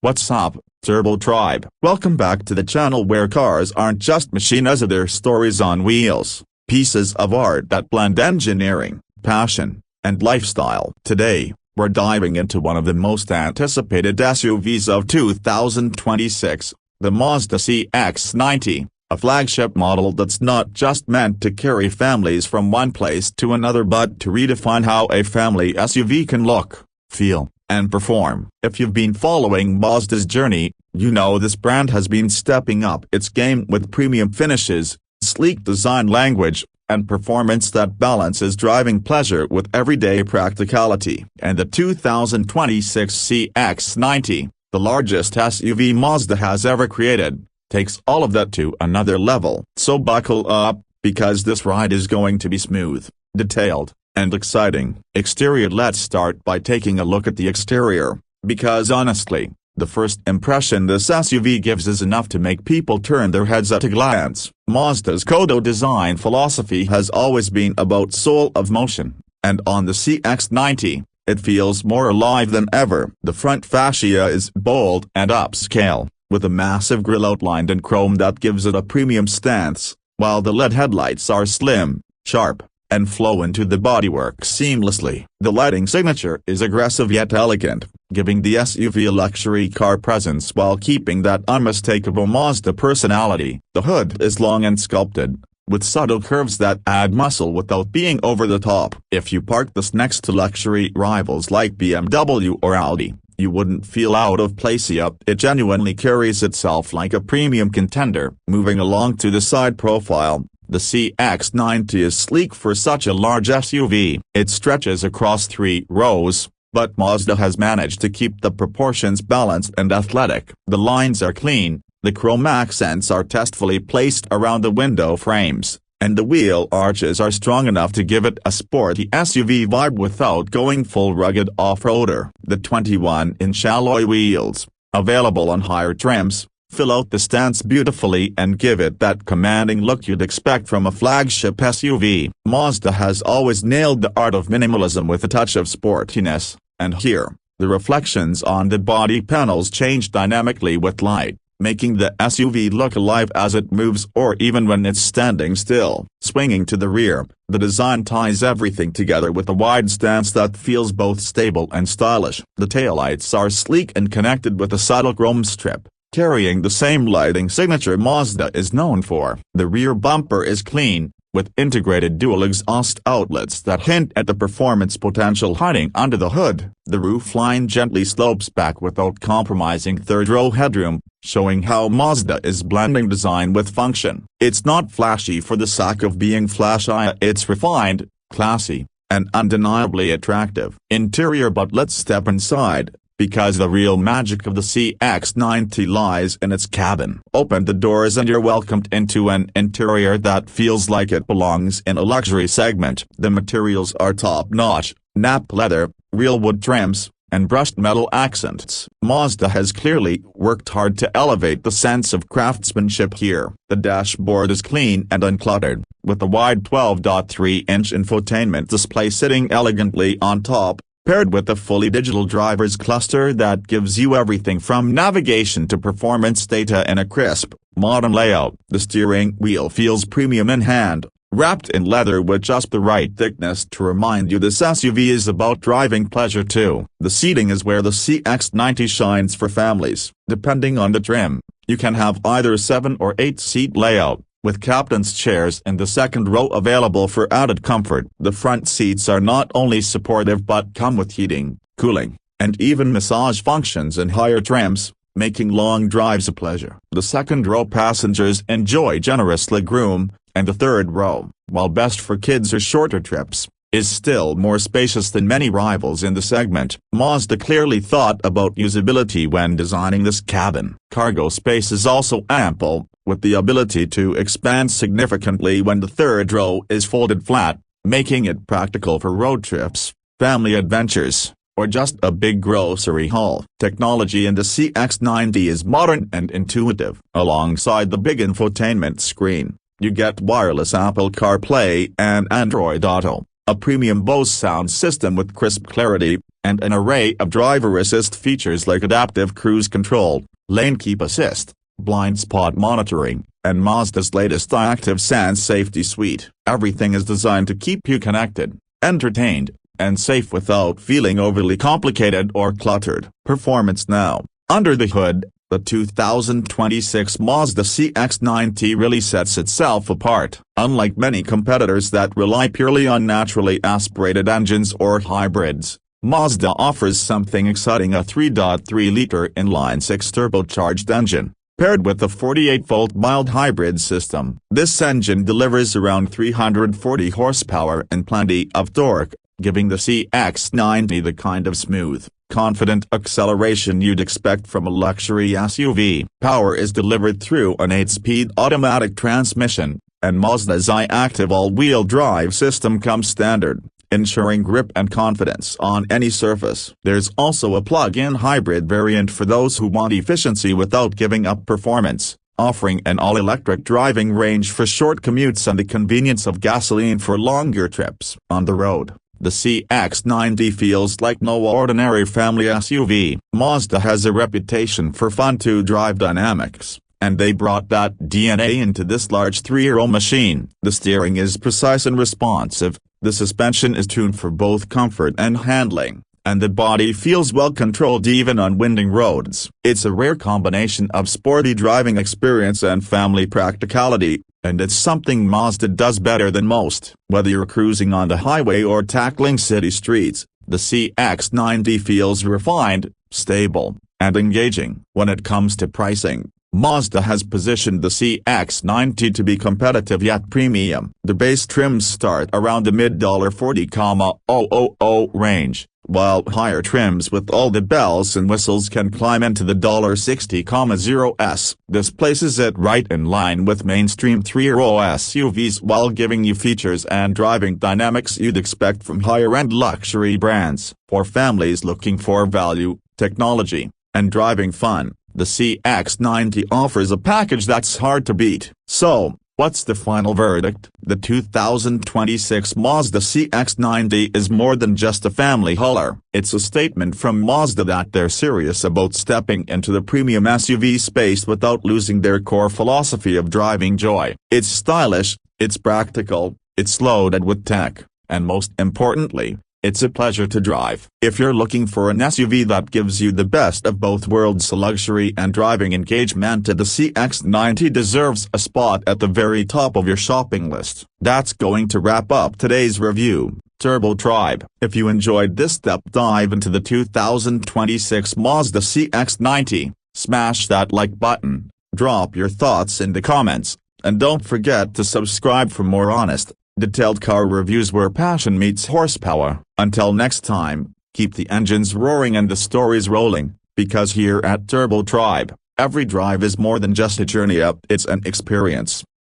What's up, Turbo Tribe? Welcome back to the channel where cars aren't just machines, they're stories on wheels, pieces of art that blend engineering, passion, and lifestyle. Today, we're diving into one of the most anticipated SUVs of 2026, the Mazda CX-90, a flagship model that's not just meant to carry families from one place to another but to redefine how a family SUV can look, feel, and perform. If you've been following Mazda's journey, you know this brand has been stepping up its game with premium finishes, sleek design language, and performance that balances driving pleasure with everyday practicality. And the 2026 CX-90, the largest SUV Mazda has ever created, takes all of that to another level. So buckle up, because this ride is going to be smooth, detailed, and exciting. Exterior. Let's start by taking a look at the exterior, because honestly, the first impression this SUV gives is enough to make people turn their heads at a glance. Mazda's Kodo design philosophy has always been about soul of motion, and on the CX-90, it feels more alive than ever. The front fascia is bold and upscale, with a massive grille outlined in chrome that gives it a premium stance, while the LED headlights are slim, sharp, and flow into the bodywork seamlessly. The lighting signature is aggressive yet elegant, giving the SUV a luxury car presence while keeping that unmistakable Mazda personality. The hood is long and sculpted, with subtle curves that add muscle without being over the top. If you park this next to luxury rivals like BMW or Audi, you wouldn't feel out of place. Yet it genuinely carries itself like a premium contender. Moving along to the side profile, the CX-90 is sleek for such a large SUV. It stretches across 3 rows, but Mazda has managed to keep the proportions balanced and athletic. The lines are clean, the chrome accents are tastefully placed around the window frames, and the wheel arches are strong enough to give it a sporty SUV vibe without going full rugged off-roader. The 21-inch alloy wheels, available on higher trims, fill out the stance beautifully and give it that commanding look you'd expect from a flagship SUV. Mazda has always nailed the art of minimalism with a touch of sportiness, and here, the reflections on the body panels change dynamically with light, making the SUV look alive as it moves or even when it's standing still. Swinging to the rear, the design ties everything together with a wide stance that feels both stable and stylish. The taillights are sleek and connected with a subtle chrome strip, carrying the same lighting signature Mazda is known for. The rear bumper is clean, with integrated dual exhaust outlets that hint at the performance potential hiding under the hood. The roofline gently slopes back without compromising third-row headroom, showing how Mazda is blending design with function. It's not flashy for the sake of being flashy, it's refined, classy, and undeniably attractive. Interior. But let's step inside, because the real magic of the CX-90 lies in its cabin. Open the doors and you're welcomed into an interior that feels like it belongs in a luxury segment. The materials are top-notch, Nappa leather, real wood trims, and brushed metal accents. Mazda has clearly worked hard to elevate the sense of craftsmanship here. The dashboard is clean and uncluttered, with a wide 12.3-inch infotainment display sitting elegantly on top, paired with a fully digital driver's cluster that gives you everything from navigation to performance data in a crisp, modern layout. The steering wheel feels premium in hand, wrapped in leather with just the right thickness to remind you this SUV is about driving pleasure too. The seating is where the CX-90 shines for families. Depending on the trim, you can have either a 7 or 8-seat layout, with captain's chairs in the second row available for added comfort. The front seats are not only supportive but come with heating, cooling, and even massage functions in higher trims, making long drives a pleasure. The second row passengers enjoy generous legroom, and the third row, while best for kids or shorter trips, is still more spacious than many rivals in the segment. Mazda clearly thought about usability when designing this cabin. Cargo space is also ample, with the ability to expand significantly when the third row is folded flat, making it practical for road trips, family adventures, or just a big grocery haul. Technology in the CX-90 is modern and intuitive. Alongside the big infotainment screen, you get wireless Apple CarPlay and Android Auto, a premium Bose sound system with crisp clarity, and an array of driver assist features like adaptive cruise control, lane keep assist, blind spot monitoring, and Mazda's latest i-Activsense safety suite. Everything is designed to keep you connected, entertained, and safe without feeling overly complicated or cluttered. Performance now. Under the hood, the 2026 Mazda CX-90 really sets itself apart. Unlike many competitors that rely purely on naturally aspirated engines or hybrids, Mazda offers something exciting: a 3.3-liter inline-six turbocharged engine, paired with a 48-volt mild hybrid system. This engine delivers around 340 horsepower and plenty of torque, giving the CX-90 the kind of smooth, confident acceleration you'd expect from a luxury SUV. Power is delivered through an 8-speed automatic transmission, and Mazda's i-Active all-wheel drive system comes standard, ensuring grip and confidence on any surface. There's also a plug-in hybrid variant for those who want efficiency without giving up performance, offering an all-electric driving range for short commutes and the convenience of gasoline for longer trips. On the road, the CX-90 feels like no ordinary family SUV. Mazda has a reputation for fun-to-drive dynamics, and they brought that DNA into this large 3-year-old machine. The steering is precise and responsive, the suspension is tuned for both comfort and handling, and the body feels well controlled even on winding roads. It's a rare combination of sporty driving experience and family practicality, and it's something Mazda does better than most. Whether you're cruising on the highway or tackling city streets, the CX-90 feels refined, stable, and engaging. When it comes to pricing, Mazda has positioned the CX-90 to be competitive yet premium. The base trims start around the mid-$40,000 range, while higher trims with all the bells and whistles can climb into the $60,000s. This places it right in line with mainstream 3-year-old SUVs while giving you features and driving dynamics you'd expect from higher-end luxury brands. For families looking for value, technology, and driving fun, the CX-90 offers a package that's hard to beat. So, what's the final verdict? The 2026 Mazda CX-90 is more than just a family hauler. It's a statement from Mazda that they're serious about stepping into the premium SUV space without losing their core philosophy of driving joy. It's stylish, it's practical, it's loaded with tech, and most importantly, it's a pleasure to drive. If you're looking for an SUV that gives you the best of both worlds, luxury and driving engagement, the CX-90 deserves a spot at the very top of your shopping list. That's going to wrap up today's review, Turbo Tribe. If you enjoyed this deep dive into the 2026 Mazda CX-90, smash that like button, drop your thoughts in the comments, and don't forget to subscribe for more honest, detailed car reviews where passion meets horsepower. Until next time, keep the engines roaring and the stories rolling, because here at Turbo Tribe, every drive is more than just a journey up, it's an experience.